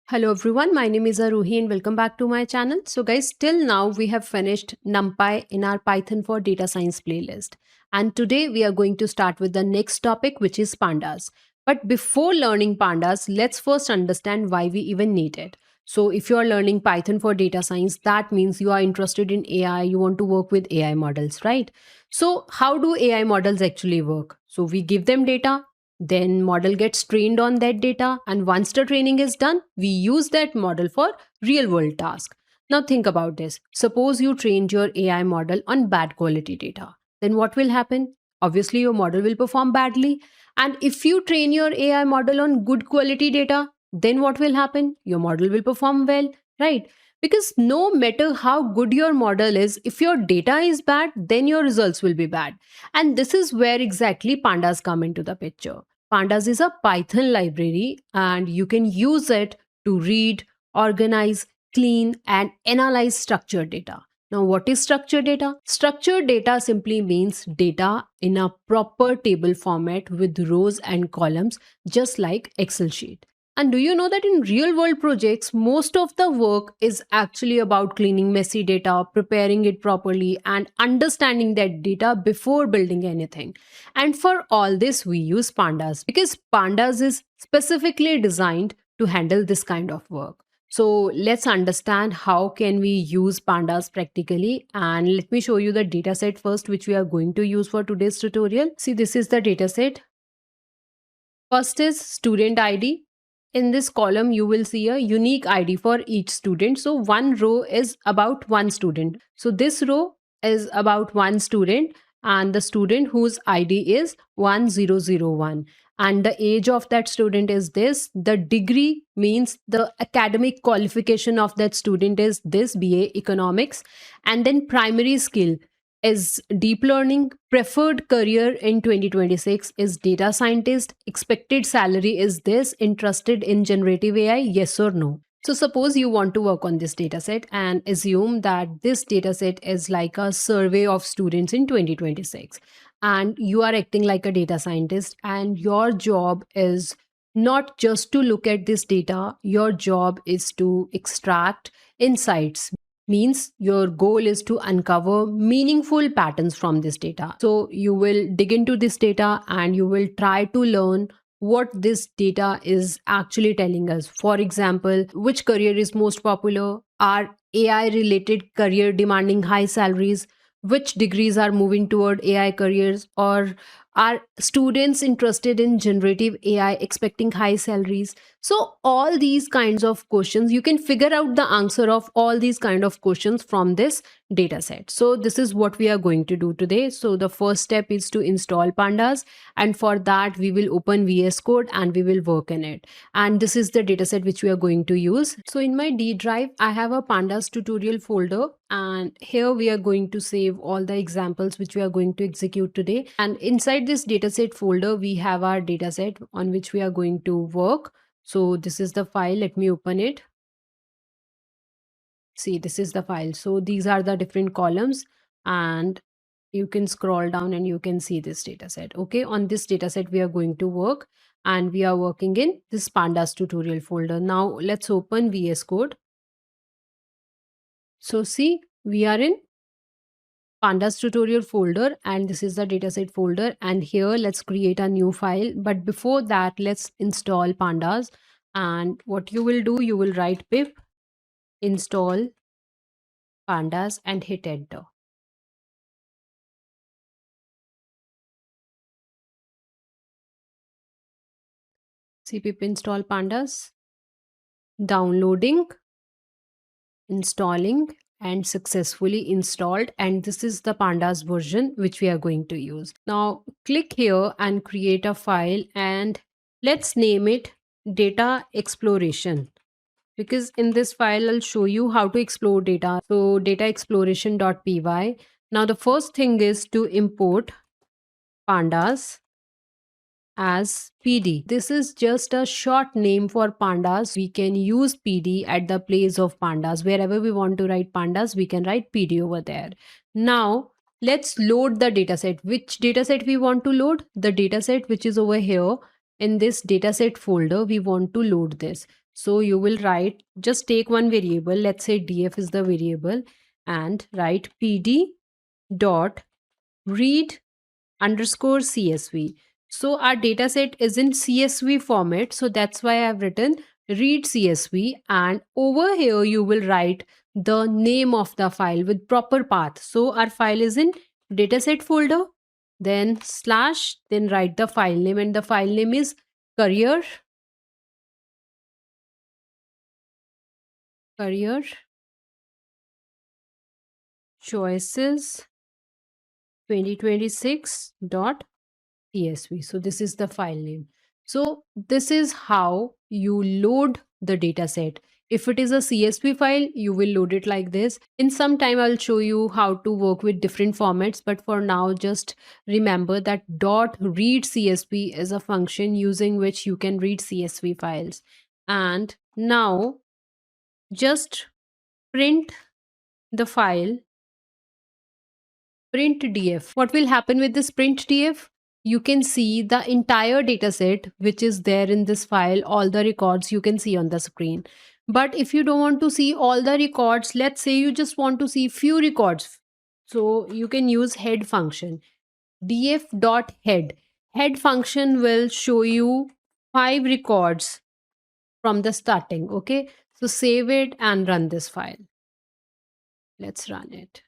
Hello everyone, my name is Aarohi and welcome back to my channel. So guys, till now we have finished NumPy in our Python for Data Science playlist. And today we are going to start with the next topic, which is Pandas. But before learning Pandas, let's first understand why we even need it. So if you are learning Python for Data Science, that means you are interested in AI, you want to work with AI models, right? So how do AI models actually work? So we give them data, then model gets trained on that data, and once the training is done, we use that model for real world task. Now think about this. Suppose you trained your AI model on bad quality data. Then what will happen? Obviously your model will perform badly. And if you train your AI model on good quality data, then what will happen? Your model will perform well, right? Because no matter how good your model is, if your data is bad, then your results will be bad. And this is where exactly pandas come into the picture. Pandas is a Python library and you can use it to read, organize, clean, and analyze structured data. Now, what is structured data? Structured data simply means data in a proper table format with rows and columns, just like Excel sheet. And do you know that in real world projects, most of the work is actually about cleaning messy data, preparing it properly, and understanding that data before building anything. And for all this, we use Pandas because Pandas is specifically designed to handle this kind of work. So let's understand how can we use Pandas practically. And let me show you the dataset first, which we are going to use for today's tutorial. See, this is the dataset. First is student ID. In this column, you will see a unique ID for each student. So one row is about one student. So this row is about one student and the student whose ID is 1001. And the age of that student is this. The degree means the academic qualification of that student is this, BA Economics. And then primary skill is deep learning. Preferred career in 2026 is data scientist. Expected salary is this. Interested in generative AI, yes or no? So suppose you want to work on this dataset and assume that this dataset is like a survey of students in 2026 and you are acting like a data scientist and your job is not just to look at this data, your job is to extract insights. Means your goal is to uncover meaningful patterns from this data. So you will dig into this data and you will try to learn what this data is actually telling us. For example, which career is most popular? Are AI related career demanding high salaries? Which degrees are moving toward AI careers? Or are students interested in generative AI expecting high salaries? So all these kinds of questions, you can figure out the answer of all these kind of questions from this data set. So this is what we are going to do today. So the first step is to install Pandas. And for that, we will open VS Code and we will work in it. And this is the dataset which we are going to use. So in my D drive, I have a Pandas tutorial folder. And here we are going to save all the examples which we are going to execute today. And inside this dataset folder, we have our dataset on which we are going to work. So this is the file. Let me open it. See, this is the file. So these are the different columns and you can scroll down and you can see this dataset. Okay, on this dataset we are going to work and we are working in this Pandas tutorial folder. Now let's open VS Code. So see, we are in Pandas tutorial folder and this is the dataset folder, and here let's create a new file. But before that, let's install Pandas. And what you will do, you will write pip install Pandas and hit enter. See, pip install Pandas, downloading, installing, and successfully installed. And this is the Pandas version which we are going to use. Now click here and create a file and let's name it data exploration, because in this file I'll show you how to explore data. So data exploration.py. Now the first thing is to import Pandas as PD. This is just a short name for Pandas. We can use PD at the place of Pandas. Wherever we want to write Pandas, we can write PD over there. Now let's load the dataset. Which dataset we want to load? The dataset which is over here in this dataset folder, we want to load this. So you will write, just take one variable, let's say df is the variable, and write pd dot read underscore CSV. So our dataset is in CSV format. So that's why I've written read CSV. And over here, you will write the name of the file with proper path. So our file is in dataset folder, then slash, then write the file name, and the file name is career choices 2026 dot CSV. So this is the file name. So this is how you load the data set. If it is a CSV file, you will load it like this. In some time, I'll show you how to work with different formats. But for now, just remember that dot read CSV is a function using which you can read CSV files. And now just print the file print df. What will happen with this print df? You can see the entire dataset which is there in this file, all the records you can see on the screen. But if you don't want to see all the records, let's say you just want to see few records, so you can use head function. df.head. Head function will show you 5 records from the starting. Okay, so save it and run this file. Let's run it.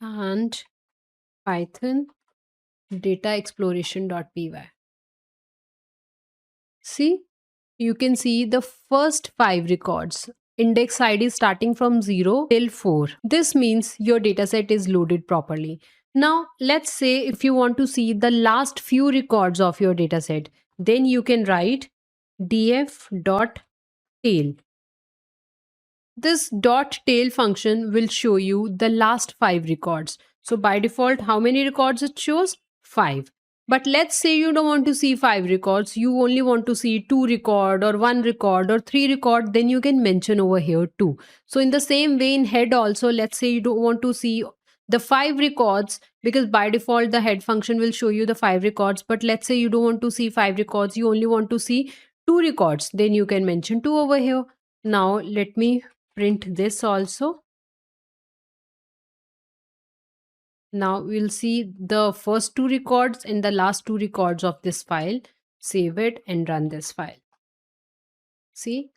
And Python data exploration.py. See, you can see the first 5 records. Index ID starting from 0 till 4. This means your dataset is loaded properly. Now, let's say if you want to see the last few records of your dataset, then you can write df.tail. This dot tail function will show you the last 5 records. So by default, how many records it shows? 5. But let's say you don't want to see 5 records, you only want to see 2 record or 1 record or 3 record, then you can mention over here 2. So in the same way in head also, let's say you don't want to see the 5 records, because by default the head function will show you the 5 records, but let's say you don't want to see 5 records, you only want to see 2 records, then you can mention 2 over here. Now let me print this also. Now we'll see the first 2 records and the last 2 records of this file. Save it and run this file. See,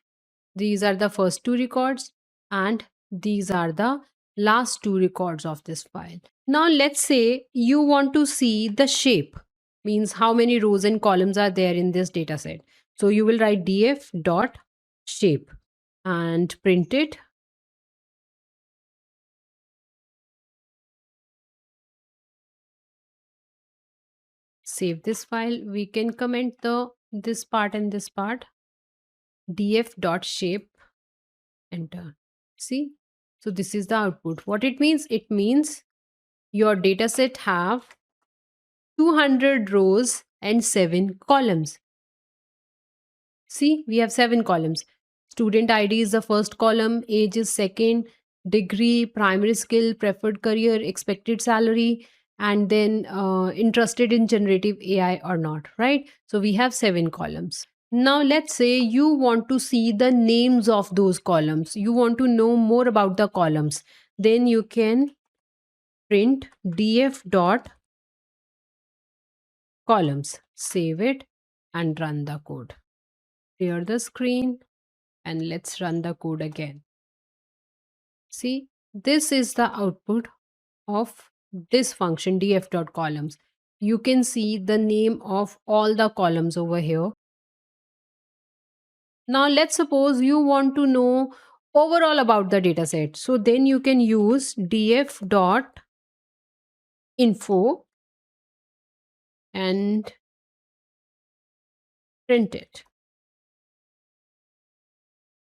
these are the first 2 records and these are the last 2 records of this file. Now let's say you want to see the shape, means how many rows and columns are there in this dataset. So you will write df dot shape and print it. Save this file. We can comment this part and this part. df.shape, enter. See, so this is the output. What it means? It means your dataset have 200 rows and 7 columns. See, we have 7 columns. Student ID is the first column, age is second, degree, primary skill, preferred career, expected salary, and then interested in generative AI or not, right? So we have 7 columns. Now let's say you want to see the names of those columns. You want to know more about the columns. Then you can print df dot columns, save it and run the code. Clear the screen and let's run the code again. See, this is the output of this function df.columns. You can see the name of all the columns over here. Now let's suppose you want to know overall about the dataset. So then you can use df.info and print it.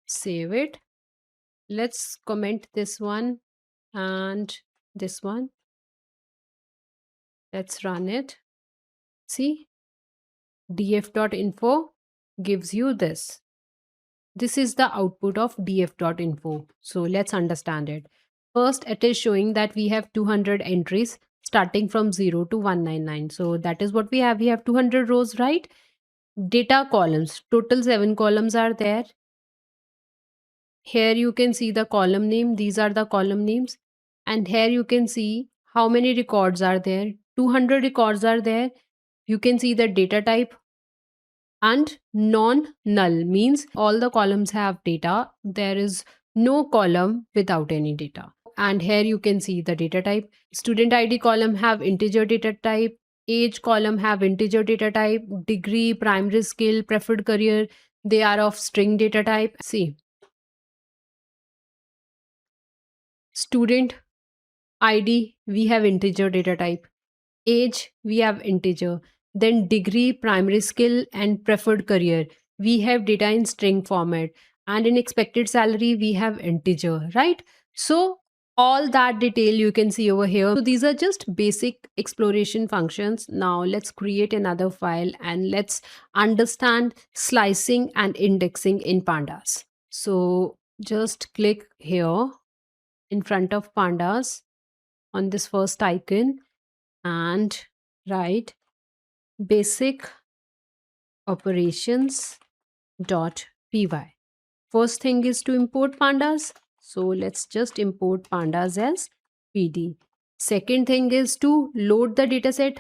Save it. Let's comment this one and this one. Let's run it. See, df.info gives you this. This is the output of df.info. So let's understand it. First, it is showing that we have 200 entries starting from 0 to 199. So that is what we have. We have 200 rows, right? data columns. Total 7 columns are there. Here you can see the column name. These are the column names. And here you can see how many records are there. 200 records are there. You can see the data type. And non-null means all the columns have data. There is no column without any data. And here you can see the data type. Student ID column have integer data type. Age column have integer data type. Degree, primary skill, preferred career, they are of string data type. See, student ID, we have integer data type. Age, we have integer. Then degree, primary skill, and preferred career, we have data in string format. And in expected salary, we have integer, right? So all that detail you can see over here. So these are just basic exploration functions. Now let's create another file and let's understand slicing and indexing in pandas. So just click here in front of pandas on this first icon and write basic operations dot py. First thing is to import pandas. So let's just import pandas as pd. Second thing is to load the dataset.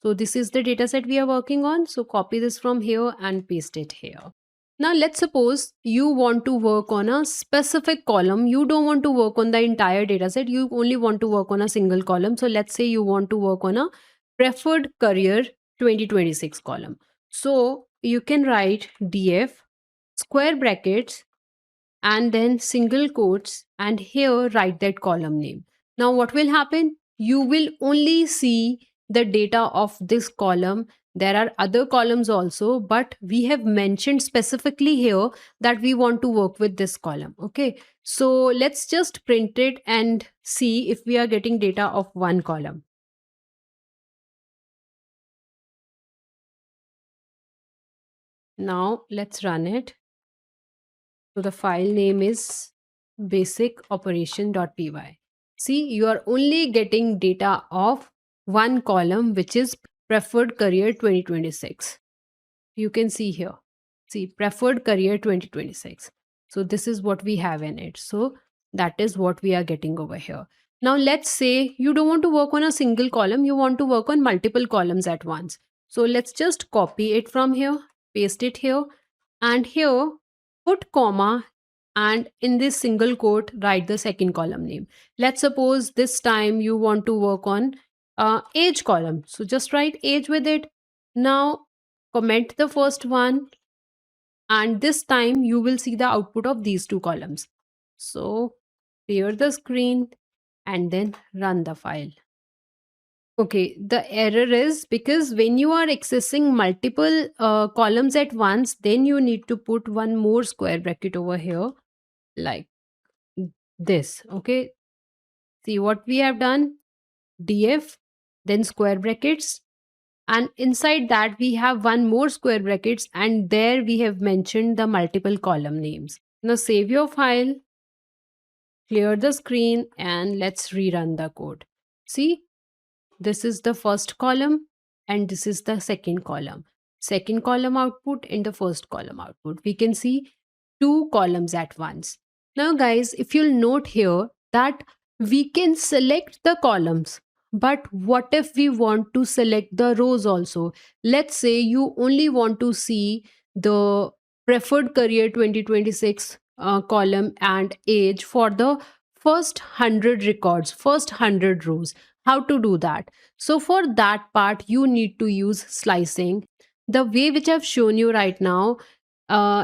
So this is the dataset we are working on. So copy this from here and paste it here. Now let's suppose you want to work on a specific column. You don't want to work on the entire dataset. You only want to work on a single column. So let's say you want to work on a preferred career 2026 column. So you can write df square brackets and then single quotes and here write that column name. Now what will happen? You will only see the data of this column. There are other columns also, but we have mentioned specifically here that we want to work with this column. Okay, so let's just print it and see if we are getting data of one column. Now let's run it. So the file name is basicoperation.py. See, you are only getting data of one column, which is preferred career 2026. You can see here. See, preferred career 2026. So this is what we have in it. So that is what we are getting over here. Now let's say you don't want to work on a single column. You want to work on multiple columns at once. So let's just copy it from here, paste it here, and here put comma, and in this single quote write the second column name. Let's suppose this time you want to work on age column, so just write age with it. Now comment the first one, and this time you will see the output of these two columns. So clear the screen and then run the file. Okay, the error is because when you are accessing multiple columns at once, then you need to put one more square bracket over here like this. Okay, see what we have done? df, then square brackets, and inside that we have one more square brackets, and there we have mentioned the multiple column names. Now save your file, clear the screen, and let's rerun the code. See, this is the first column and this is the second column. Second column output and the first column output. We can see two columns at once. Now guys, if you'll note here that we can select the columns, but what if we want to select the rows also? Let's say you only want to see the preferred career 2026 column and age for the first 100 records, first 100 rows. How to do that? So for that part, you need to use slicing. The way which I've shown you right now,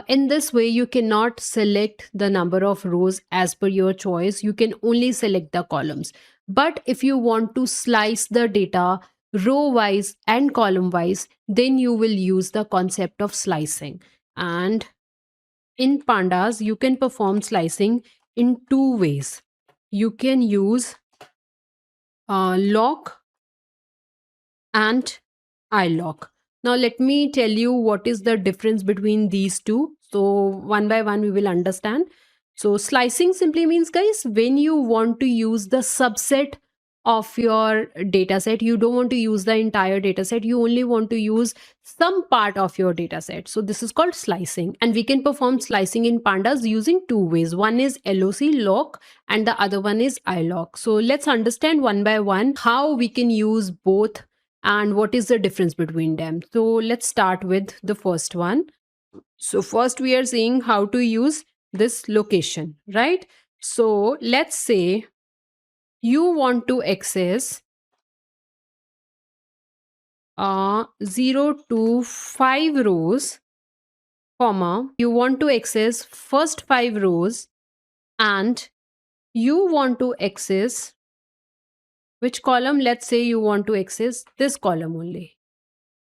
in this way, you cannot select the number of rows as per your choice. You can only select the columns. But if you want to slice the data row wise and column wise, then you will use the concept of slicing. And in pandas, you can perform slicing in two ways. You can use lock and iLock. Now let me tell you what is the difference between these two. So one by one we will understand. So slicing simply means, guys, when you want to use the subset of your dataset. You don't want to use the entire dataset. You only want to use some part of your dataset. So this is called slicing. And we can perform slicing in Pandas using two ways. One is loc and the other one is iloc. So let's understand one by one how we can use both and what is the difference between them. So let's start with the first one. So first we are seeing how to use this location, right? So let's say you want to access 0 to 5 rows, comma, you want to access first 5 rows, and you want to access which column? Let's say you want to access this column only,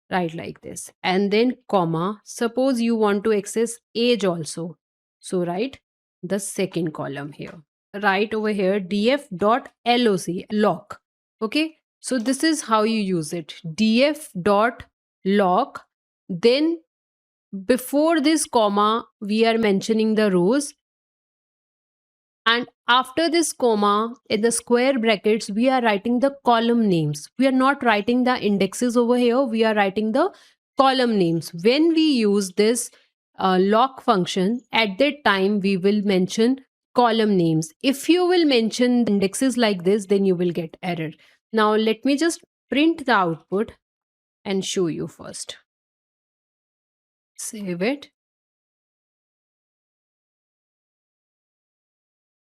right, like this. And then comma, suppose you want to access age also. So write the second column here. Write over here df.loc. Okay, so this is how you use it. df.loc. Then before this comma, we are mentioning the rows. And after this comma, in the square brackets, we are writing the column names. We are not writing the indexes over here. We are writing the column names. When we use this loc function, at that time, we will mention column names. If you will mention indexes like this, then you will get error. Now, let me just print the output and show you first. Save it.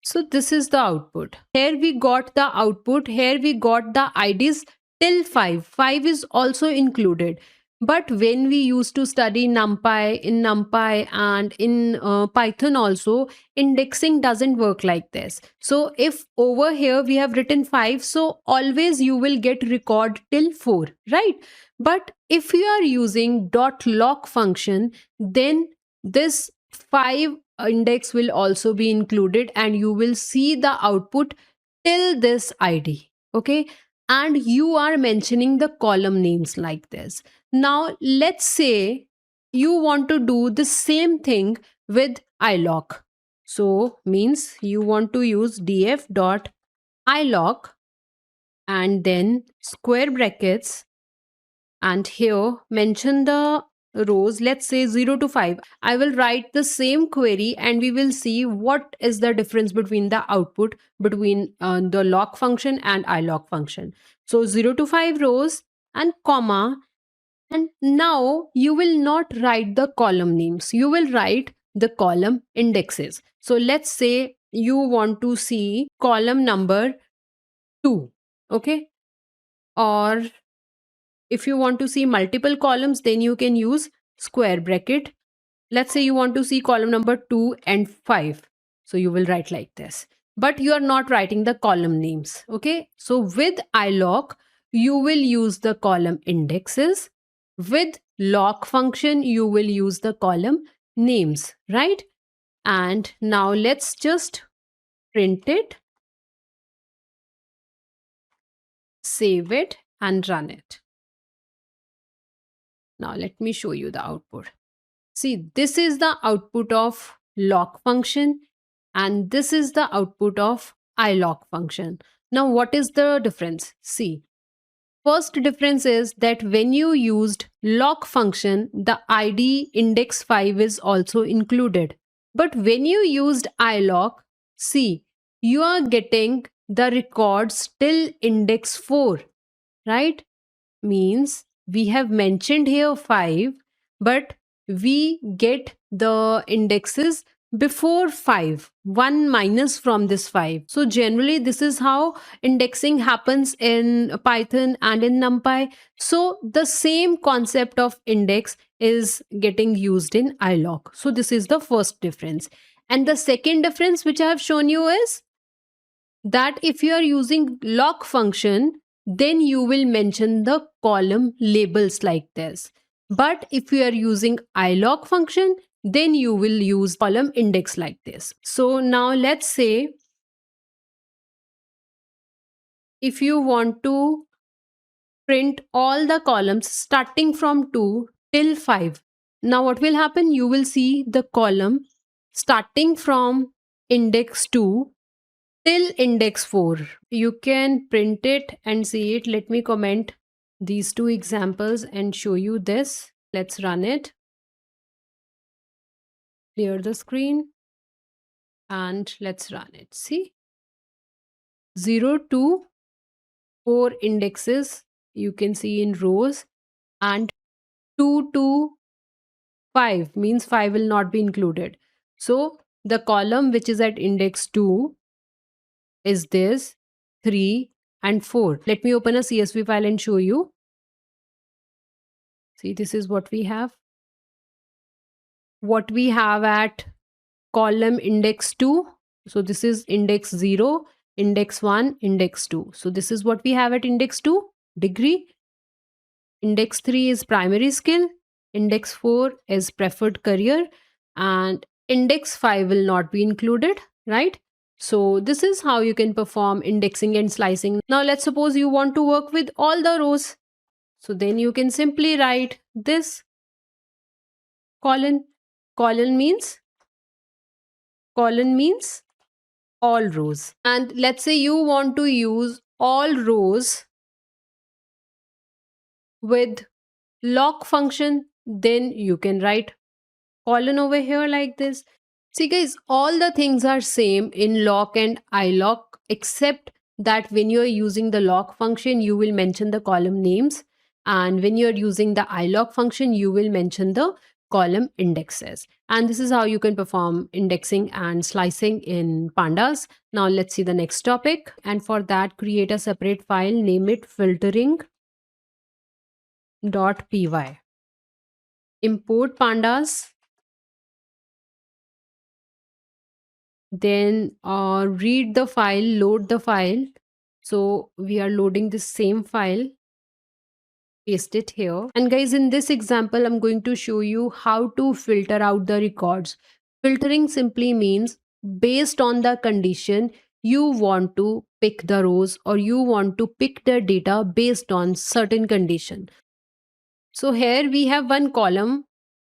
So this is the output. Here we got the output. Here we got the IDs till 5. 5 is also included. But when we used to study NumPy and in Python also, indexing doesn't work like this. So if over here we have written 5, so always you will get record till 4, right? But if you are using .loc function, then this 5 index will also be included and you will see the output till this ID. Okay, and you are mentioning the column names like this. Now let's say you want to do the same thing with iloc. So means you want to use df.iloc and then square brackets, and here mention the rows, let's say 0 to 5. I will write the same query and we will see what is the difference between the output between the loc function and iloc function. So 0 to 5 rows and comma, and now you will not write the column names, you will write the column indexes. So let's say you want to see column number 2, okay? Or if you want to see multiple columns, then you can use square bracket. Let's say you want to see column number 2 and 5. So you will write like this. But you are not writing the column names. Okay. So with iloc, you will use the column indexes. With loc function, you will use the column names, right? And now let's just print it, save it, and run it. Now let me show you the output. See, this is the output of loc function and this is the output of iloc function. Now what is the difference? See, first difference is that when you used loc function, the ID index 5 is also included. But when you used iloc, see, you are getting the records till index 4, right? Means we have mentioned here 5, but we get the indexes before 5, 1 minus from this 5. So generally this is how indexing happens in Python and in NumPy. So the same concept of index is getting used in iloc. So this is the first difference. And the second difference which I have shown you is that if you are using loc function, then you will mention the column labels like this. But if you are using iloc function, then you will use column index like this. So now let's say if you want to print all the columns starting from 2 till 5. Now what will happen? You will see the column starting from index 2 till index 4. You can print it and see it. Let me comment these two examples and show you this. Let's run it. Clear the screen and let's run it. See, 0 to 4 indexes you can see in rows, and 2 to 5 means 5 will not be included. So the column which is at index 2 is this, 3 and 4. Let me open a CSV file and show you. See, this is what we have. What we have at column index 2. So this is index 0, index 1, index 2. So this is what we have at index 2, degree. Index 3 is primary skill. Index 4 is preferred career. And index 5 will not be included, right? So this is how you can perform indexing and slicing. Now let's suppose you want to work with all the rows. So then you can simply write this colon. Colon means all rows. And let's say you want to use all rows with lock function, then you can write colon over here like this. See guys, all the things are same in lock and ilock, except that when you're using the lock function, you will mention the column names. And when you're using the ilock function, you will mention the column indexes. And this is how you can perform indexing and slicing in Pandas. Now let's see the next topic. And for that, create a separate file, name it filtering.py. Import Pandas. Then read the file, load the file. So we are loading the same file, paste it here. And guys, in this example, I'm going to show you how to filter out the records. Filtering simply means based on the condition, you want to pick the rows or you want to pick the data based on certain condition. So here we have one column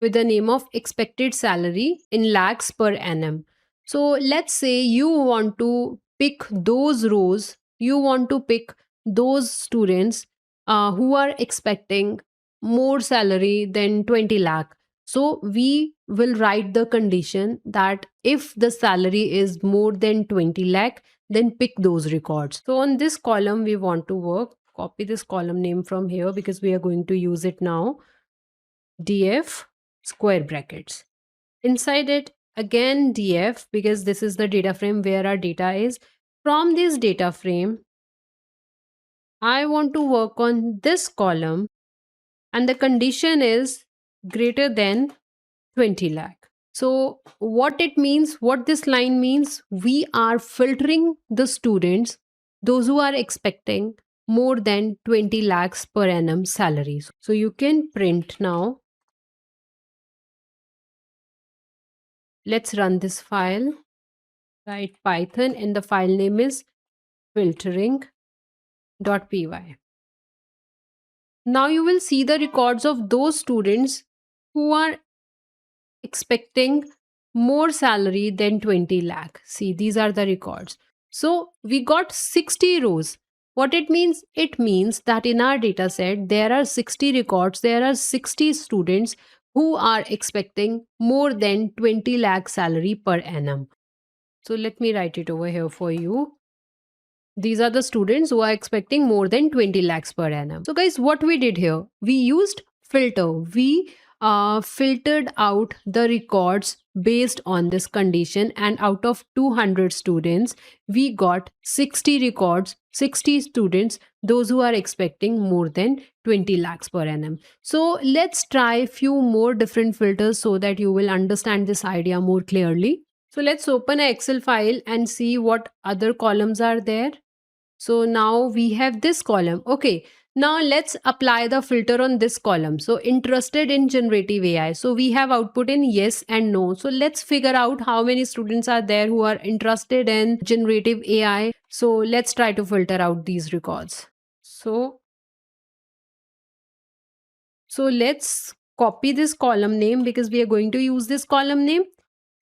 with the name of expected salary in lakhs per annum. So let's say you want to pick those rows, you want to pick those students who are expecting more salary than 20 lakh. So we will write the condition that if the salary is more than 20 lakh, then pick those records. So on this column, we want to work. Copy this column name from here because we are going to use it now. df square brackets. Inside it, again df, because this is the data frame where our data is. From this data frame, I want to work on this column and the condition is greater than 20 lakh. So what it means, what this line means, we are filtering the students, those who are expecting more than 20 lakhs per annum salaries. So you can print now. Let's run this file. Write Python and the file name is filtering.py. Now you will see the records of those students who are expecting more salary than 20 lakh. See, these are the records. So we got 60 rows. What it means? It means that in our data set, there are 60 records, there are 60 students who are expecting more than 20 lakh salary per annum. So let me write it over here for you. These are the students who are expecting more than 20 lakhs per annum. So guys, what we did here, we used filter. We filtered out the records based on this condition, and out of 200 students, we got 60 records, 60 students, those who are expecting more than 20 lakhs per annum. So let's try few more different filters so that you will understand this idea more clearly. So let's open an Excel file and see what other columns are there. So now we have this column. Okay, now let's apply the filter on this column. So interested in generative AI. So we have output in yes and no. So let's figure out how many students are there who are interested in generative AI. So let's try to filter out these records. So let's copy this column name because we are going to use this column name.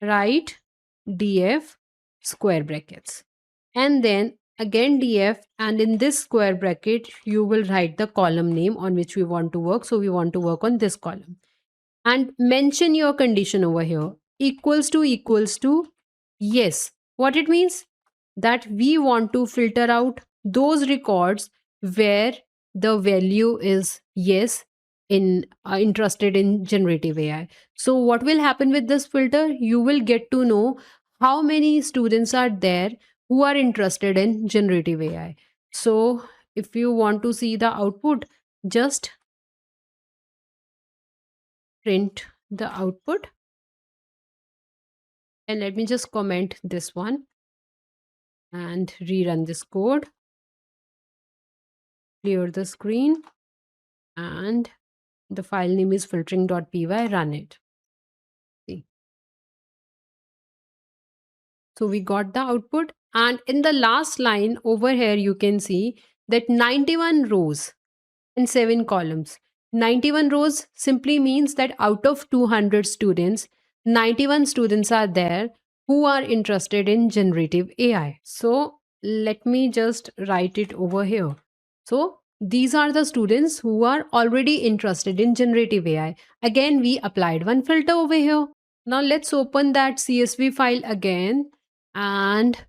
Write df square brackets. and then again df, and in this square bracket you will write the column name on which we want to work. So we want to work on this column, and mention your condition over here, equals to yes. What it means? That we want to filter out those records where the value is yes, in interested in generative AI. So what will happen with this filter? You will get to know how many students are there who are interested in generative AI. So if you want to see the output, just print the output, and let me just comment this one and rerun this code, clear the screen, and the file name is filtering.py, run it. See. So we got the output, and in the last line over here you can see that 91 rows and 7 columns. 91 rows simply means that out of 200 students, 91 students are there who are interested in generative AI. So let me just write it over here. So these are the students who are already interested in generative AI. Again, we applied one filter over here. Now let's open that CSV file again, and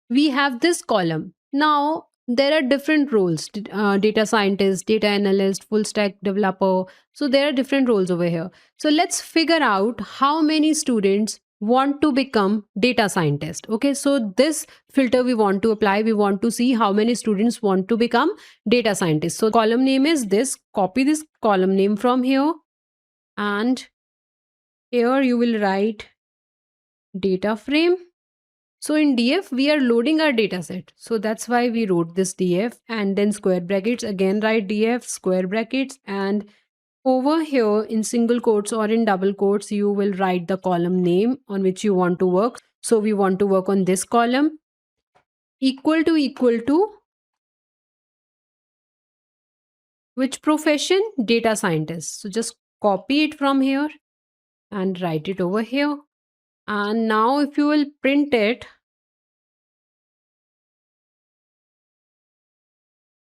we have this column. Now there are different roles, data scientist, data analyst, full stack developer. So there are different roles over here. So let's figure out how many students want to become data scientist. Okay, so this filter we want to apply. We want to see how many students want to become data scientist. So column name is this. Copy this column name from here, and here you will write data frame. So in df, we are loading our dataset. So that's why we wrote this df, and then square brackets, again write df, square brackets, and over here in single quotes or in double quotes, you will write the column name on which you want to work. So we want to work on this column, equal to which profession? Data scientist. So just copy it from here and write it over here. And now if you will print it,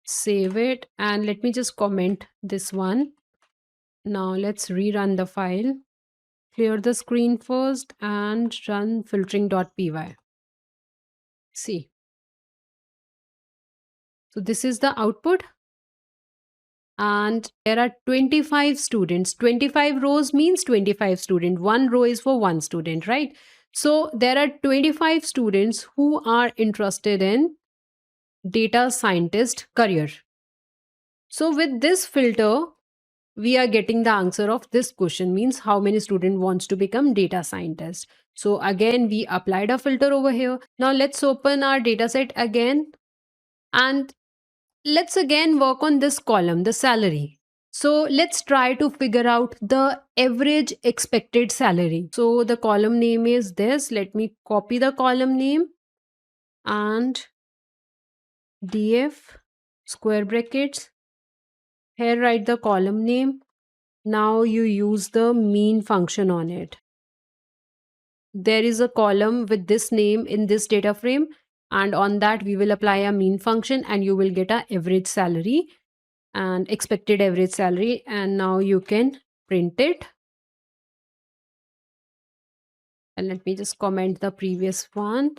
save it, and let me just comment this one. Now let's rerun the file, clear the screen first, and run filtering.py. See. So this is the output, and there are 25 students. 25 rows means 25 students. One row is for one student, right? So there are 25 students who are interested in data scientist career. So with this filter, we are getting the answer of this question, means how many student wants to become data scientist. So again, we applied a filter over here. Now let's open our dataset again, and let's again work on this column, the salary. So let's try to figure out the average expected salary. So the column name is this. Let me copy the column name and df, square brackets. Here write the column name. Now you use the mean function on it. There is a column with this name in this data frame, and on that we will apply a mean function, and you will get a average salary and expected average salary. And now you can print it, and let me just comment the previous one,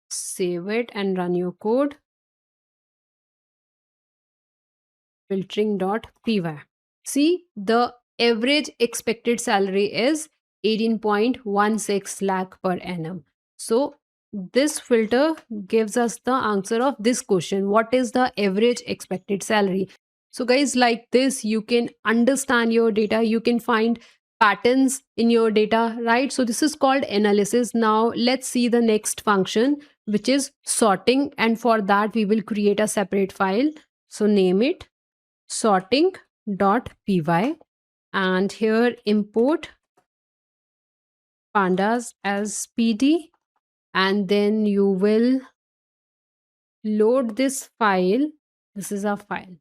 save it, and run your code, filtering.py. See, the average expected salary is 18.16 lakh per annum. So this filter gives us the answer of this question: what is the average expected salary? So guys, like this, you can understand your data, you can find patterns in your data, right? So this is called analysis. Now let's see the next function, which is sorting, and for that we will create a separate file. So name it sorting.py, and here import pandas as pd, and then you will load this file. This is our file.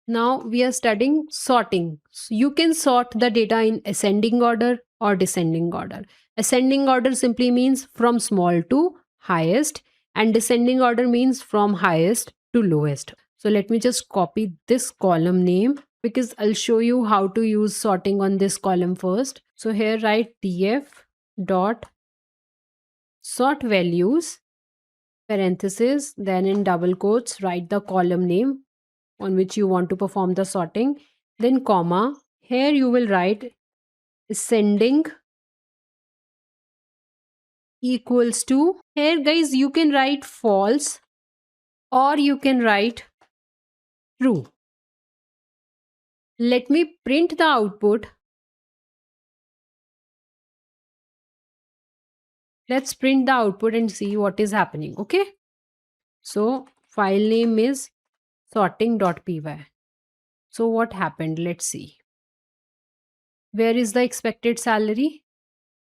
Now we are studying sorting. So you can sort the data in ascending order or descending order. Ascending order simply means from small to highest, and descending order means from highest to lowest. So let me just copy this column name because I'll show you how to use sorting on this column first. So here write df dot sort values parenthesis, then in double quotes write the column name on which you want to perform the sorting, then comma. Here you will write ascending equals to, here guys you can write false or you can write true. Let me print the output. Let's print the output and see what is happening. Okay. So file name is sorting.py. So what happened? Let's see. Where is the expected salary?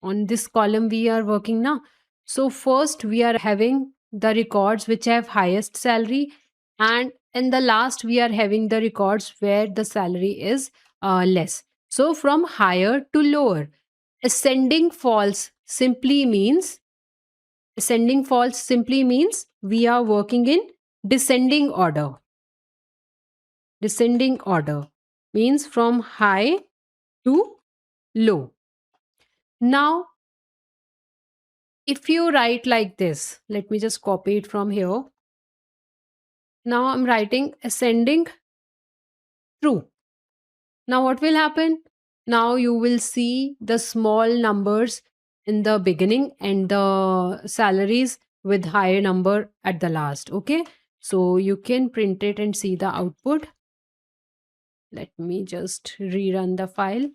On this column we are working now. So first we are having the records which have highest salary, and in the last we are having the records where the salary is less. So from higher to lower, ascending false simply means we are working in descending order. Descending order means from high to low. Now if you write like this, let me just copy it from here. Now I'm writing ascending true. Now what will happen? Now you will see the small numbers in the beginning and the salaries with higher number at the last. Okay. So you can print it and see the output. Let me just rerun the file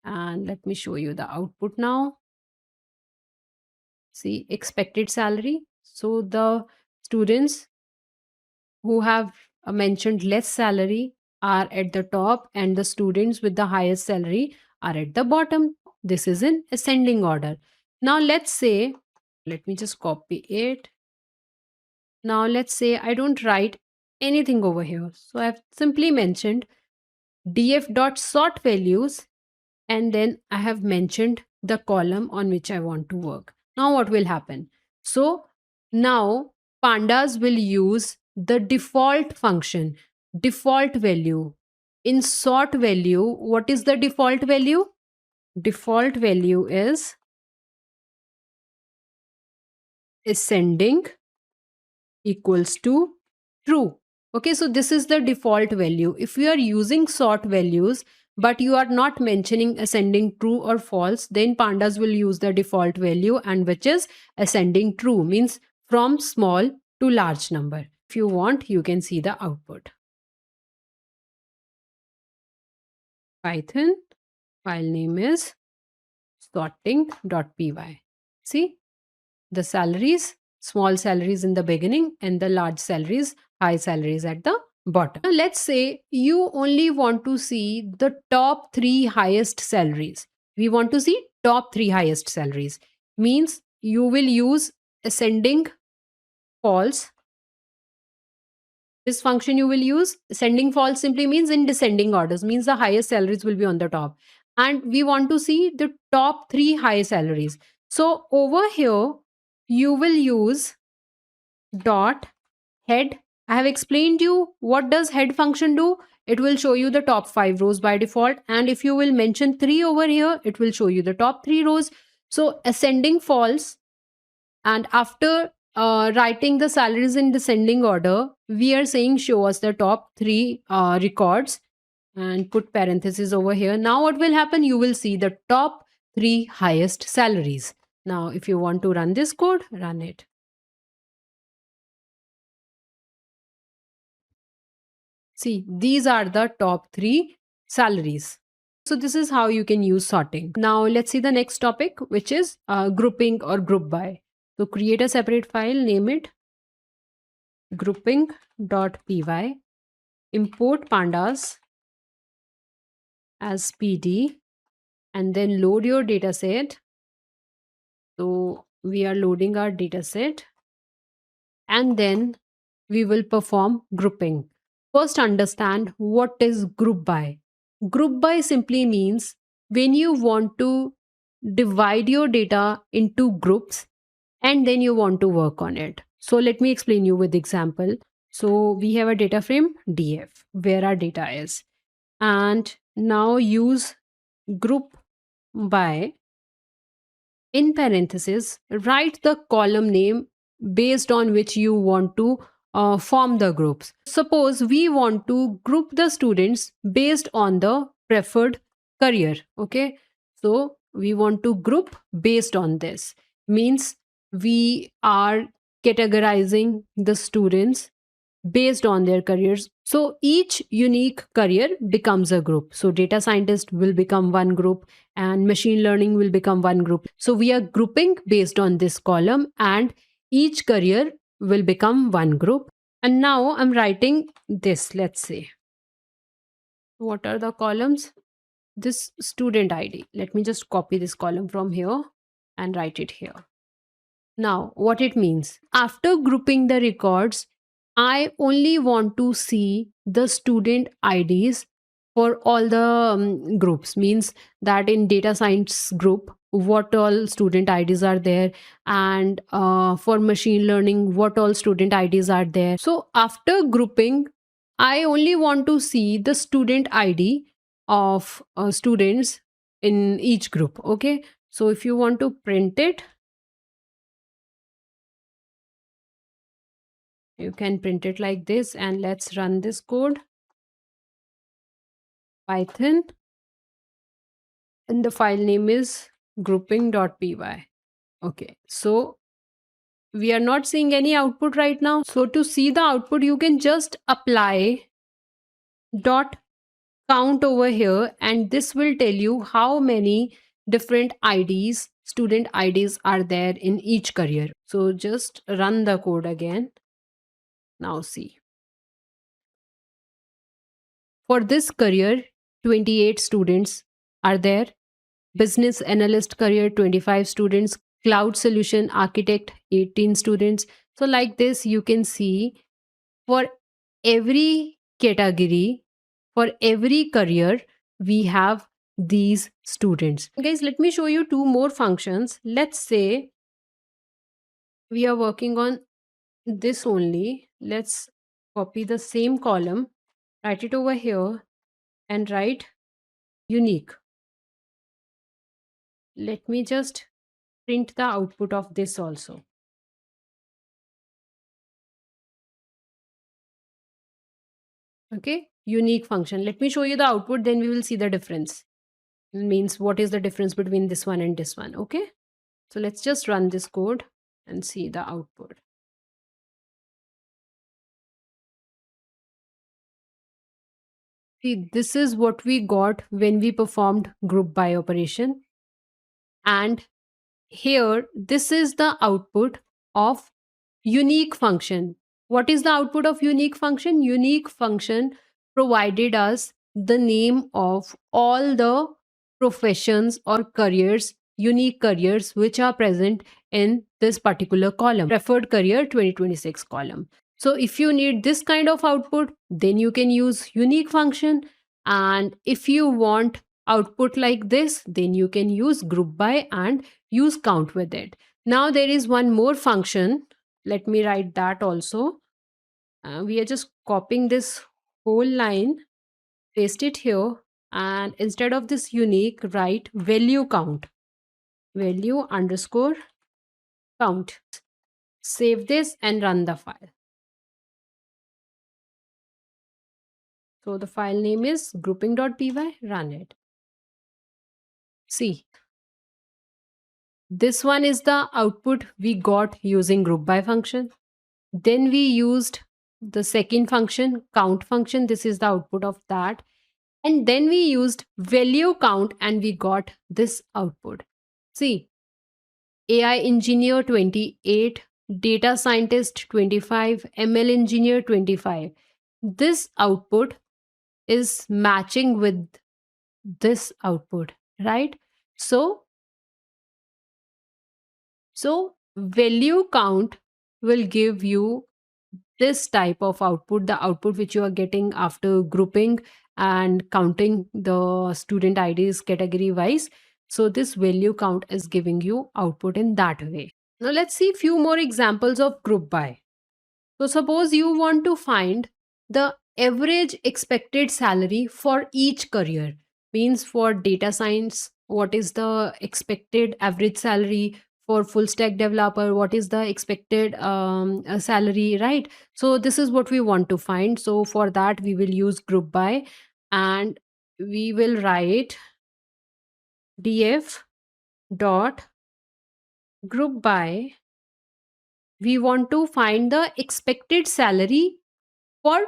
and let me show you the output now. See expected salary. So the students who have mentioned less salary are at the top and the students with the highest salary are at the bottom. This is in ascending order. Now let's say, let me just copy it. Now let's say I don't write anything over here. So I've simply mentioned df.sort values and then I have mentioned the column on which I want to work. Now what will happen? So now Pandas will use the default function, default value. In sort value, what is the default value? Default value is ascending equals to true. Okay, so this is the default value. If you are using sort values, but you are not mentioning ascending true or false, then Pandas will use the default value, and which is ascending true, means from small to large number. If you want, you can see the output. Python, file name is sorting.py. See the salaries, small salaries in the beginning and the large salaries, high salaries at the bottom. Now let's say you only want to see the top 3 highest salaries. We want to see top 3 highest salaries. Means you will use ascending false. This function you will use ascending false simply means in descending orders, means the highest salaries will be on the top. And we want to see the top 3 high salaries. So over here, you will use dot head. I have explained you what does head function do. It will show you the top 5 rows by default, and if you will mention 3 over here, it will show you the top 3 rows. So ascending false, and after writing the salaries in descending order, we are saying show us the top 3 records and put parentheses over here. Now what will happen? You will see the top 3 highest salaries. Now if you want to run this code, run it. See, these are the top 3 salaries. So this is how you can use sorting. Now let's see the next topic, which is grouping or group by. So create a separate file, name it grouping.py, import pandas as pd, and then load your dataset. So we are loading our dataset, and then we will perform grouping. First, understand what is group by. Group by simply means when you want to divide your data into groups, and then you want to work on it. So let me explain you with example. So we have a data frame df where our data is, and now use group by, in parenthesis, write the column name based on which you want to form the groups. Suppose we want to group the students based on the preferred career. Okay. So we want to group based on this. Means we are categorizing the students based on their careers. So each unique career becomes a group. So data scientist will become one group and machine learning will become one group. So we are grouping based on this column and each career will become one group. And now I'm writing this, let's say. What are the columns? This student ID. Let me just copy this column from here and write it here. Now, what it means, after grouping the records, I only want to see the student IDs for all the groups. Means that in data science group, what all student IDs are there, and for machine learning, what all student IDs are there. So after grouping, I only want to see the student ID of students in each group. Okay. So if you want to print it, you can print it like this, and let's run this code. Python, and the file name is grouping.py. Okay, so we are not seeing any output right now. So to see the output, you can just apply dot count over here, and this will tell you how many different IDs, student IDs are there in each career. So just run the code again. Now see. For this career, 28 students are there. Business analyst career, 25 students. Cloud solution architect, 18 students. So like this, you can see for every category, for every career, we have these students. Guys, let me show you two more functions. Let's say we are working on this only. Let's copy the same column, write it over here, and write unique. Let me just print the output of this also. Okay, unique function. Let me show you the output, then we will see the difference. It means what is the difference between this one and this one. Okay, so let's just run this code and see the output. See, this is what we got when we performed group by operation. And here, this is the output of unique function. What is the output of unique function? Unique function provided us the name of all the professions or careers, unique careers, which are present in this particular column, preferred career 2026 column. So if you need this kind of output, then you can use unique function. And if you want output like this, then you can use group by and use count with it. Now there is one more function. Let me write that also. We are just copying this whole line, paste it here, and instead of this unique, write value count. Value underscore count. Save this and run the file. So the file name is grouping.py. Run it. See, this one is the output we got using group by function. Then we used the second function, count function. This is the output of that. And then we used value count and we got this output. See, AI engineer 28, data scientist 25, ML engineer 25. This output is matching with this output, right? So value count will give you this type of output, the output which you are getting after grouping and counting the student IDs category wise. So this value count is giving you output in that way. Now let's see few more examples of group by. So suppose you want to find the average expected salary for each career. Means for data science, what is the expected average salary? For full stack developer, what is the expected salary, right? So this is what we want to find. So for that, we will use group by, and we will write df dot group by. We want to find the expected salary for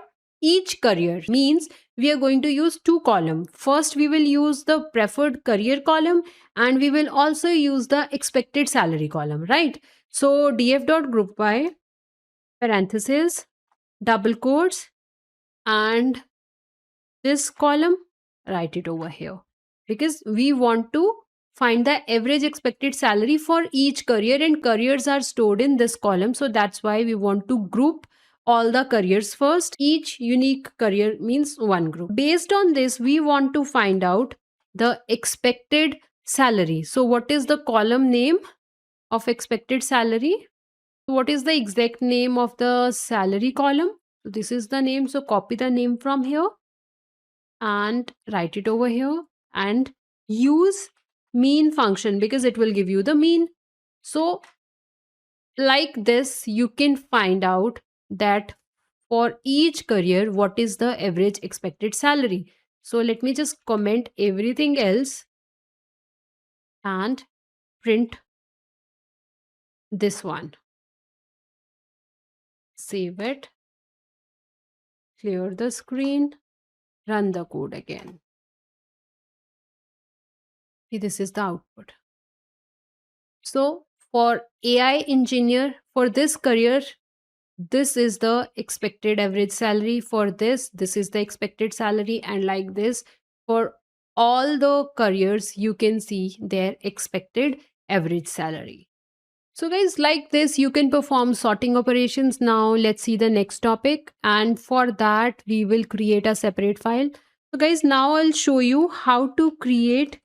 each career. Means we are going to use two columns. First we will use the preferred career column, and we will also use the expected salary column, right? So df dot group by parenthesis double quotes, and this column, write it over here, because we want to find the average expected salary for each career, and careers are stored in this column. So that's why we want to group all the careers first. Each unique career means one group. Based on this, we want to find out the expected salary. So what is the column name of expected salary? What is the exact name of the salary column? So this is the name. So copy the name from here and write it over here, and use mean function because it will give you the mean. So like this, you can find out that for each career, what is the average expected salary. So let me just comment everything else and print this one. Save it, clear the screen, run the code again. See, this is the output. So for AI engineer, for this career, this is the expected average salary. For this is the expected salary, and like this for all the careers you can see their expected average salary. So guys, like this you can perform sorting operations. Now let's see the next topic, and for that we will create a separate file. So guys, now I'll show you how to create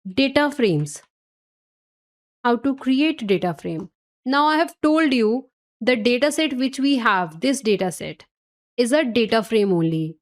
data frames. How to create data frame. Now I have told you the dataset which we have, this dataset is a data frame only,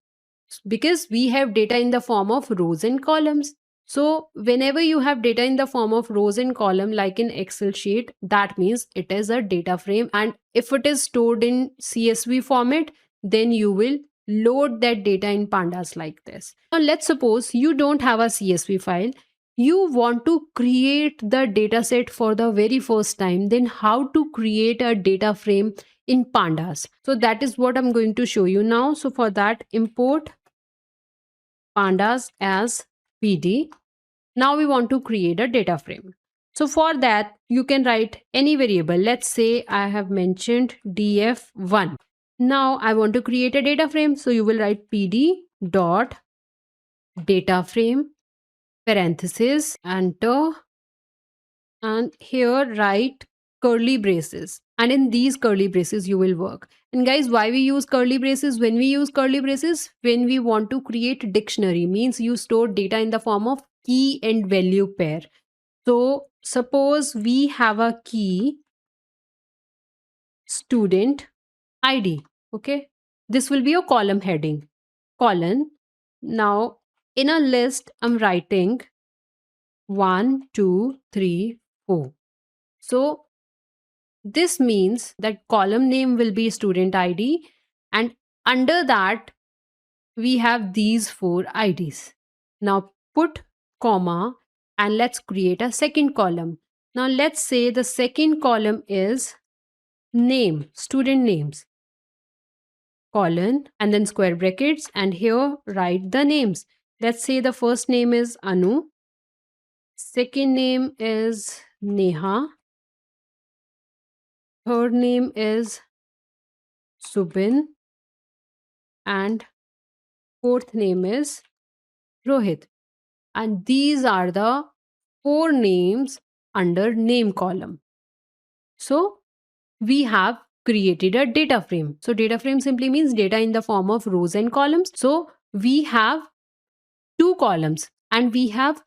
because we have data in the form of rows and columns. So whenever you have data in the form of rows and column like in Excel sheet, that means it is a data frame, and if it is stored in CSV format, then you will load that data in pandas like this. Now let's suppose you don't have a CSV file, you want to create the dataset for the very first time. Then how to create a data frame in pandas? So that is what I'm going to show you now. So for that, import pandas as pd. Now we want to create a data frame. So for that, you can write any variable. Let's say I have mentioned df1. Now I want to create a data frame. So you will write pd dot data frame parenthesis, enter, and here write curly braces, and in these curly braces you will work. And guys, why we use curly braces? When we use curly braces, when we want to create dictionary, means you store data in the form of key and value pair. So suppose we have a key student id, okay, this will be a column heading, colon. Now in a list I'm writing 1 2 3 4. So this means that column name will be student ID, and under that we have these four IDs. Now put comma and let's create a second column. Now let's say the second column is name, student names, colon, and then square brackets, and here write the names. Let's say the first name is Anu, second name is Neha, third name is Subin, and fourth name is Rohit. And these are the four names under name column. So we have created a data frame. So data frame simply means data in the form of rows and columns. So we have two columns and we have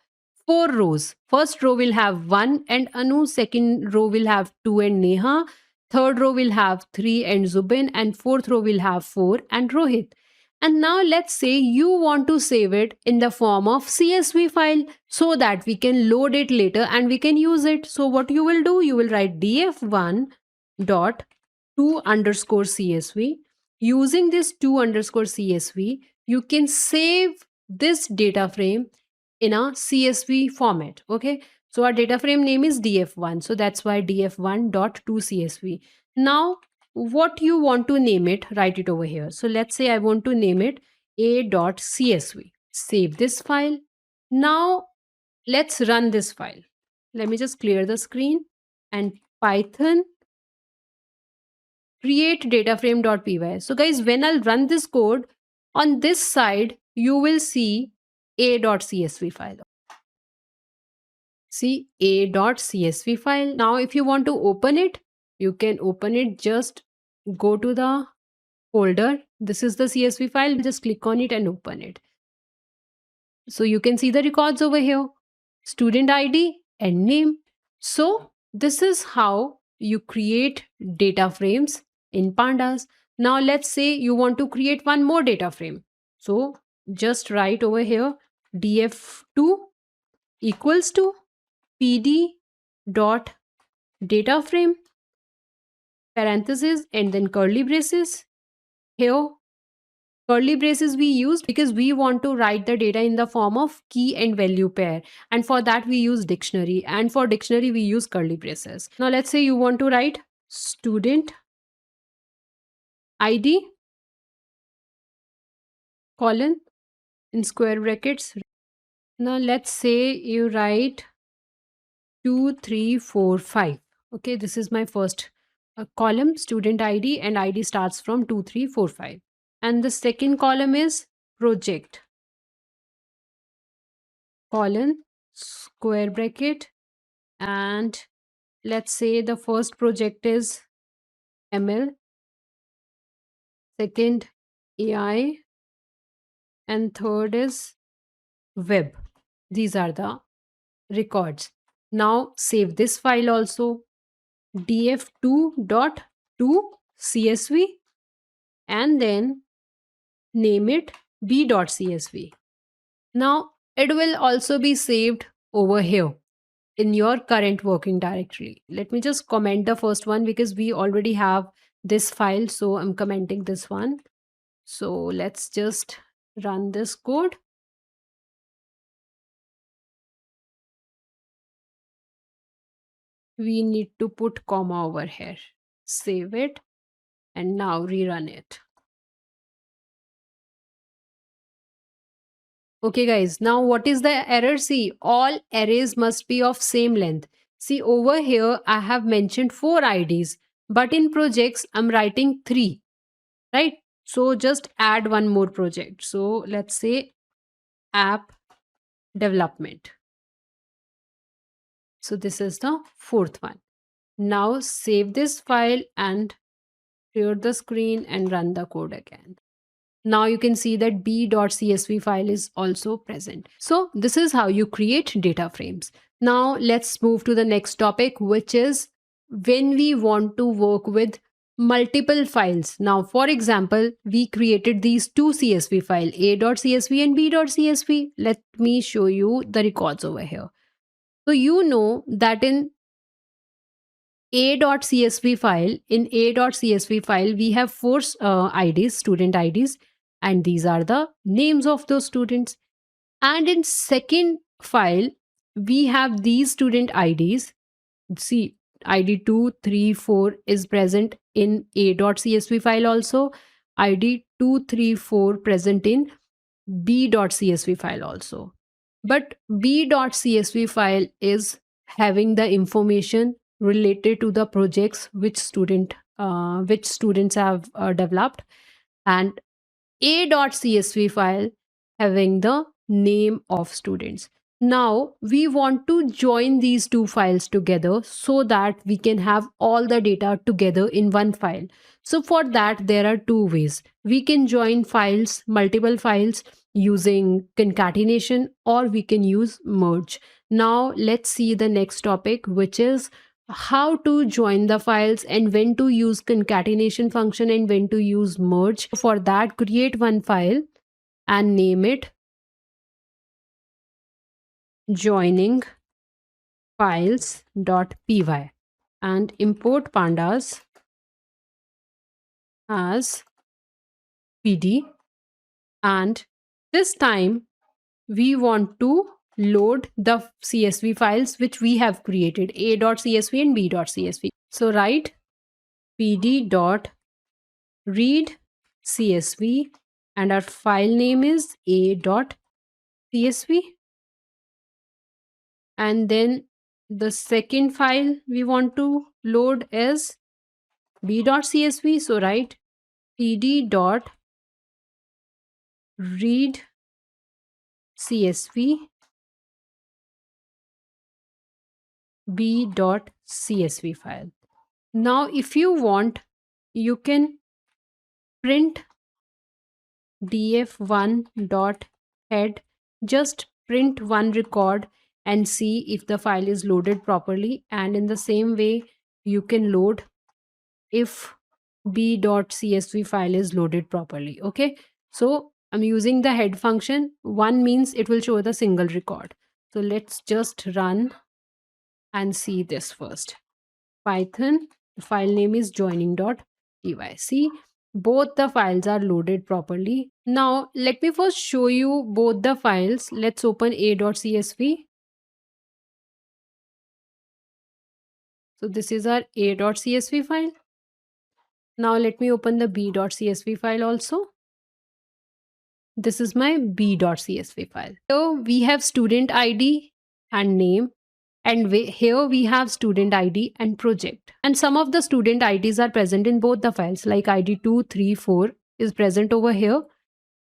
four rows. First row will have 1 and Anu, second row will have 2 and Neha, third row will have 3 and Zubin, and fourth row will have 4 and Rohit. And now let's say you want to save it in the form of CSV file so that we can load it later and we can use it. So what you will do, you will write df1 dot to underscore CSV. Using this to underscore CSV, you can save this data frame in a CSV format. Okay. So our data frame name is df1. So that's why df1 dot to CSV. Now, what you want to name it, write it over here. So let's say I want to name it a.csv. Save this file. Now let's run this file. Let me just clear the screen and Python create dataframe.py. So guys, when I'll run this code, on this side, you will see a.csv file. See a.csv file. Now, if you want to open it, you can open it. Just go to the folder. This is the CSV file. Just click on it and open it. So you can see the records over here, student ID and name. So this is how you create data frames in Pandas. Now let's say you want to create one more data frame. So just write over here df2 equals to pd dot data frame parentheses and then curly braces. Here curly braces we used because we want to write the data in the form of key and value pair, and for that we use dictionary, and for dictionary we use curly braces. Now let's say you want to write student ID colon in square brackets. Now let's say you write 2 3 4 5. Okay, this is my first column, student ID, and ID starts from 2 3 4 5, and the second column is project colon square bracket, and let's say the first project is ML, second AI, and third is web. These are the records. Now save this file also, df2.to.csv, and then name it b.csv. Now it will also be saved over here in your current working directory. Let me just comment the first one because we already have this file. So I'm commenting this one. So let's just run this code. We need to put comma over here. Save it and now rerun it. Okay guys, now what is the error? See, all arrays must be of same length. See over here, I have mentioned 4 IDs, but in projects, I'm writing 3, right? So just add one more project. So let's say app development. So this is the 4th one. Now save this file and clear the screen and run the code again. Now you can see that b.csv file is also present. So this is how you create data frames. Now let's move to the next topic, which is when we want to work with multiple files. Now, for example, we created these two CSV files, a.csv and b.csv. Let me show you the records over here. So you know that in a.csv file, we have 4 IDs, student IDs, and these are the names of those students. And in second file, we have these student IDs. See, ID 2, 3, 4 is present in a.csv file also. ID 2, 3, 4 present in b.csv file also. But b.csv file is having the information related to the projects which students have developed, and a.csv file having the name of students. Now we want to join these two files together so that we can have all the data together in one file. So for that, there are 2 ways. We can join files, multiple files, using concatenation, or we can use merge. Now let's see the next topic, which is how to join the files and when to use concatenation function and when to use merge. For that, create one file and name it joining files.py and import pandas as pd, and this time we want to load the CSV files which we have created, a.csv and b.csv. So write pd.read CSV and our file name is a.csv, and then the second file we want to load is b.csv. So write pd.read CSV b.csv file. Now if you want, you can print df1.head, just print one record and see if the file is loaded properly, and in the same way you can load if b.csv file is loaded properly. Okay, so I'm using the head function. One means it will show the single record. So let's just run and see this first. Python, the file name is joining.py. See, both the files are loaded properly. Now let me first show you both the files. Let's open a.csv. So this is our a.csv file. Now let me open the b.csv file also. This is my b.csv file. So we have student ID and name, and here we have student ID and project. And some of the student IDs are present in both the files, like ID 234 is present over here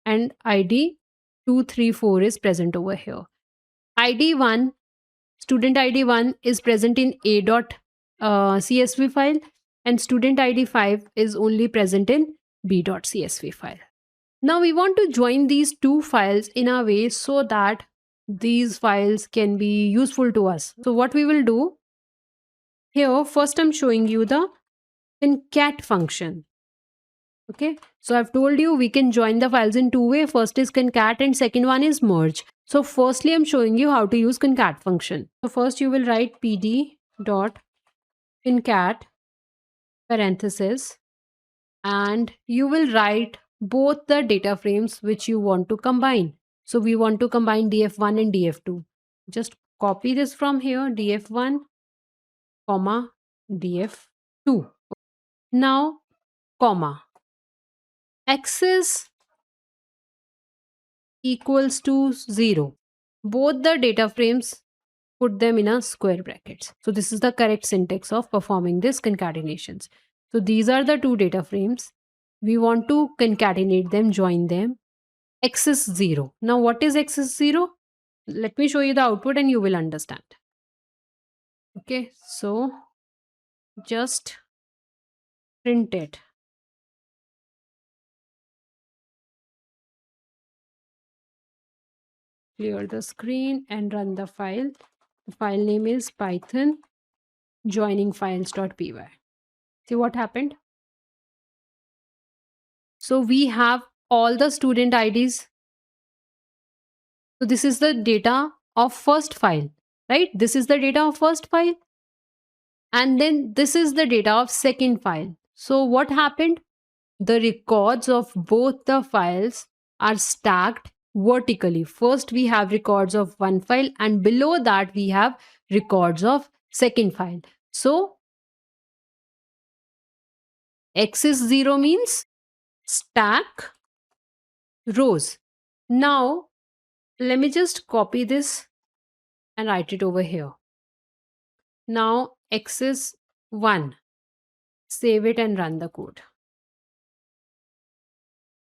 and ID 234 is present over here. ID 1, student ID 1 is present in a.csv file, and student ID 5 is only present in b.csv file. Now we want to join these two files in a way so that these files can be useful to us. So what we will do here, first I'm showing you the concat function. Okay, so I've told you we can join the files in two ways. First is concat and second one is merge. So firstly I'm showing you how to use concat function. So first you will write pd.concat parenthesis, and you will write both the data frames which you want to combine. So we want to combine df1 and df2. Just copy this from here, df1 comma df2. Now comma axis equals to 0. Both the data frames, put them in a square brackets. So this is the correct syntax of performing this concatenations. So these are the two data frames. We want to concatenate them, join them. Axis 0. Now what is axis 0? Let me show you the output and you will understand. Okay, so just print it. Clear the screen and run the file. The file name is python joiningfiles.py. See what happened? So we have all the student IDs. So this is the data of first file, right? This is the data of first file. And then this is the data of second file. So what happened? The records of both the files are stacked vertically. First we have records of one file and below that we have records of second file. So axis 0 means stack rows. Now let me just copy this and write it over here. Now axis 1, save it and run the code.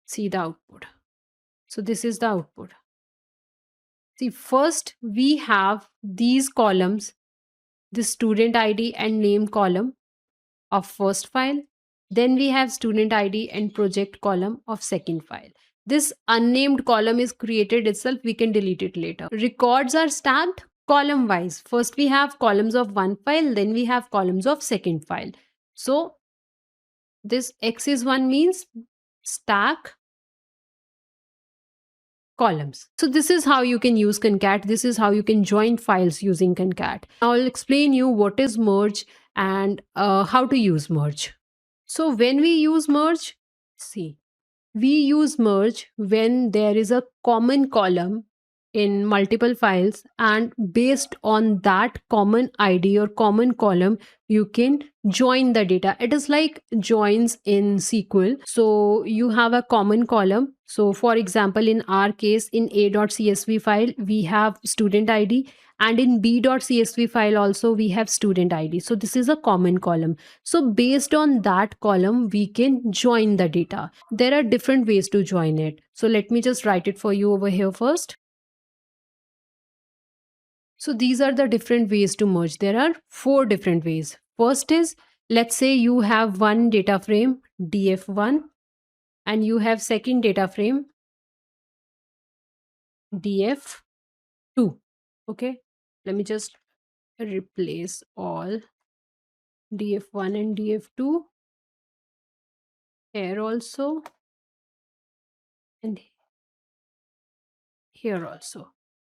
See the output. So this is the output. See, first we have these columns, the student ID and name column of first file. Then we have student ID and project column of second file. this unnamed column is created itself, we can delete it later. Records are stacked column wise. First we have columns of one file, then we have columns of second file. So this x is 1 means stack columns. So this is how you can use concat. This is how you can join files using concat. Now I'll explain you what is merge and how to use merge. So when we use merge, see, we use merge when there is a common column in multiple files, and based on that common ID or common column, you can join the data. It is like joins in SQL. So you have a common column. So for example, in our case, in a.csv file, we have student ID, and in b.csv file also we have student ID. So this is a common column. So based on that column, we can join the data. There are different ways to join it. So let me just write it for you over here first. So these are the different ways to merge. There are 4 different ways. First is, let's say you have one data frame df1 and you have second data frame df2. Okay, let me just replace all df1 and df2 here also and here also.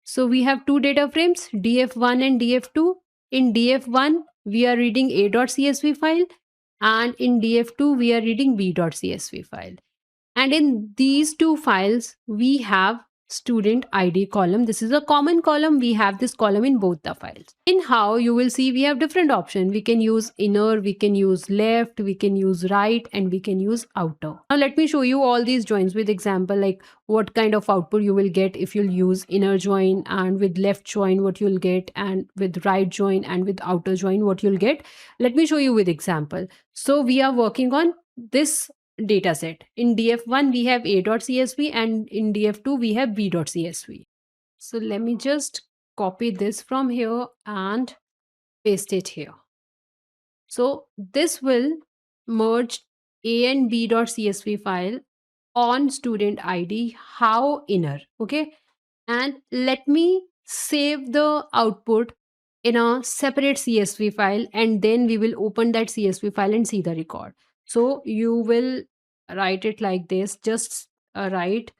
So we have 2 data frames df1 and df2. In df1 we are reading a.csv file, and in df2 we are reading b.csv file. And in these 2 files we have student ID column. This is a common column. We have this column in both the files. In how, you will see we have different options. We can use inner, we can use left, we can use right, and we can use outer. Now let me show you all these joins with example, like what kind of output you will get if you'll use inner join, and with left join what you'll get, and with right join and with outer join what you'll get. Let me show you with example. So we are working on this dataset. In df1 we have a.csv, and in df2 we have b.csv. So let me just copy this from here and paste it here. So this will merge a and b.csv file on student ID, how inner. Okay, and let me save the output in a separate CSV file, and then we will open that CSV file and see the record. So you will write it like this. Just write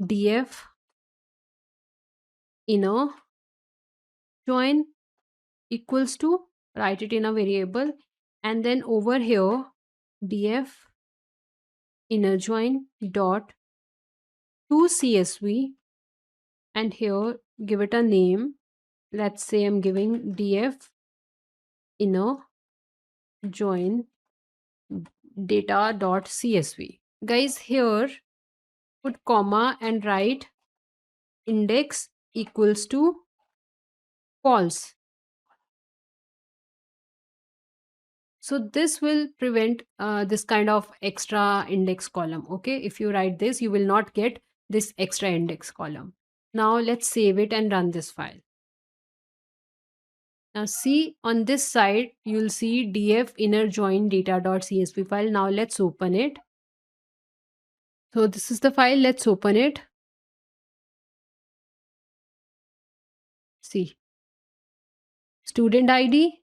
df inner join equals to, write it in a variable, and then over here df inner join dot to CSV, and here give it a name. Let's say I'm giving df inner join data.csv. Guys, here put comma and write index equals to false. So this will prevent this kind of extra index column. Okay, if you write this, you will not get this extra index column. Now let's save it and run this file. Now see, on this side you'll see df inner join data.csv file. Now let's open it. So this is the file. Let's open it. See, student ID,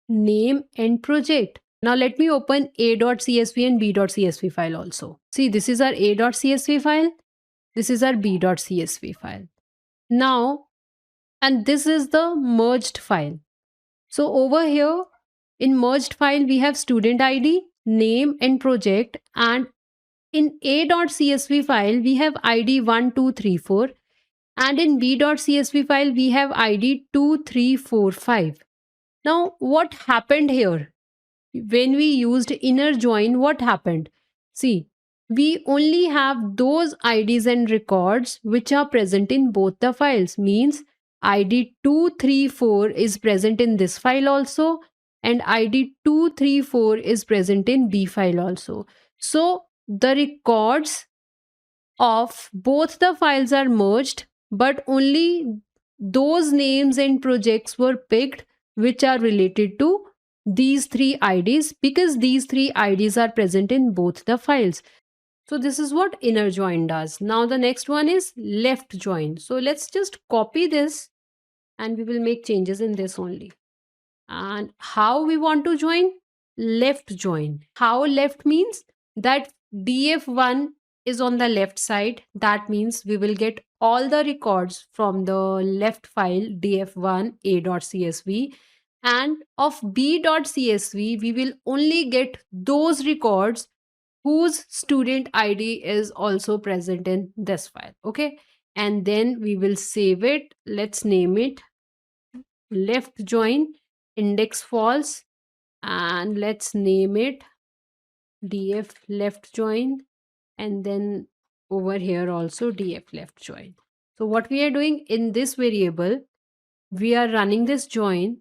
name, and project. Now let me open a.csv and b.csv file also. See, this is our a.csv file. This is our b.csv file. Now, and this is the merged file. So over here in merged file, we have student ID, name, and project. And in a.csv file, we have ID 1, 2, 3, 4. And in b.csv file, we have ID 2, 3, 4, 5. Now, what happened here? When we used inner join, what happened? See, we only have those IDs and records which are present in both the files. Means ID 234 is present in this file also, and ID 234 is present in B file also. So the records of both the files are merged, but only those names and projects were picked which are related to these 3 IDs, because these 3 IDs are present in both the files. So this is what inner join does. Now the next one is left join. So let's just copy this and we will make changes in this only. And how we want to join? Left join. How left means that df1 is on the left side. That means we will get all the records from the left file df1 a.csv, and of b.csv we will only get those records whose student id is also present in this file. Okay, and then we will save it. Let's name it left join index false, and let's name it df left join, and then over here also df left join. So what we are doing in this variable, we are running this join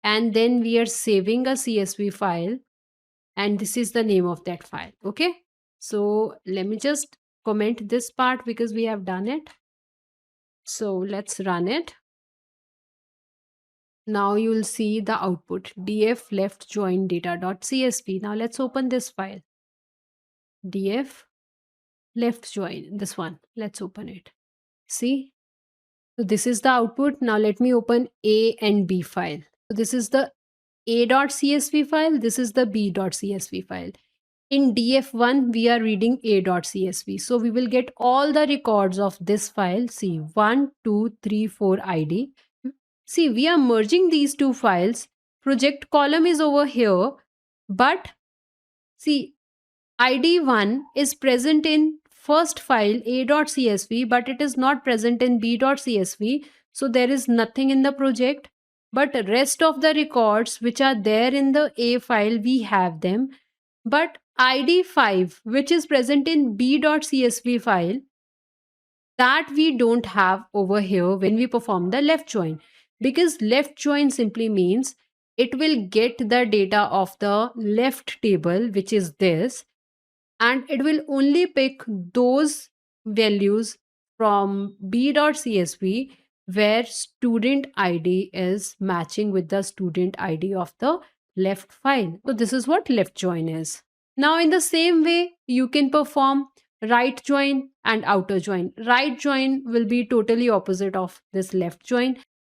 and then we are saving a csv file, and this is the name of that file. Okay, so let me just comment this part because we have done it. So let's run it. Now you will see the output df left join data.csv. Now let's open this file df left join, this one. Let's open it. See, so this is the output. Now let me open a and b file. So this is the a.csv file, this is the b.csv file. In df1 we are reading a.csv, so we will get all the records of this file. See, 1 2 3 4 id. See, we are merging these two files. Project column is over here, but see, id1 is present in first file a.csv, but it is not present in b.csv. So there is nothing in the project, but rest of the records which are there in the a file, we have them. But id5, which is present in b.csv file, that we don't have over here when we perform the left join, because left join simply means it will get the data of the left table, which is this, and it will only pick those values from b.csv where student id is matching with the student id of the left file. So this is what left join is. Now in the same way you can perform right join and outer join. Right join will be totally opposite of this left join,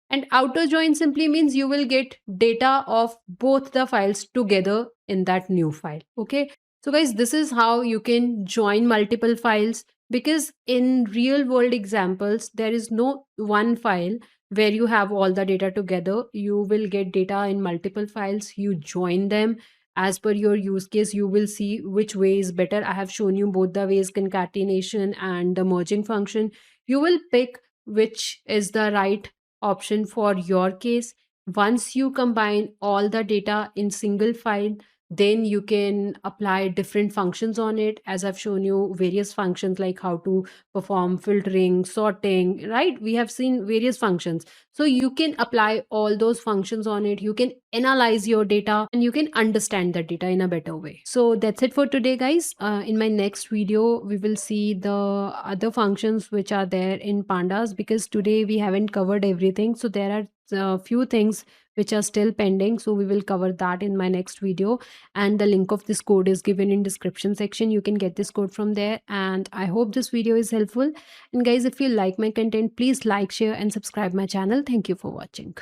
and outer join simply means you will get data of both the files together in that new file. Okay, so guys, this is how you can join multiple files, because in real world examples there is no one file where you have all the data together. You will get data in multiple files, you join them as per your use case. You will see which way is better. I have shown you both the ways, concatenation and the merging function. You will pick which is the right option for your case. Once you combine all the data in single file, then you can apply different functions on it. As I've shown you various functions like how to perform filtering, sorting, right? We have seen various functions. So you can apply all those functions on it. You can analyze your data and you can understand the data in a better way. So that's it for today, guys. In my next video, we will see the other functions which are there in Pandas, because today we haven't covered everything. So there are a few things which are still pending, so we will cover that in my next video, and the link of this code is given in description section. You can get this code from there, and I hope this video is helpful. And guys, if you like my content, please like, share and subscribe my channel. Thank you for watching.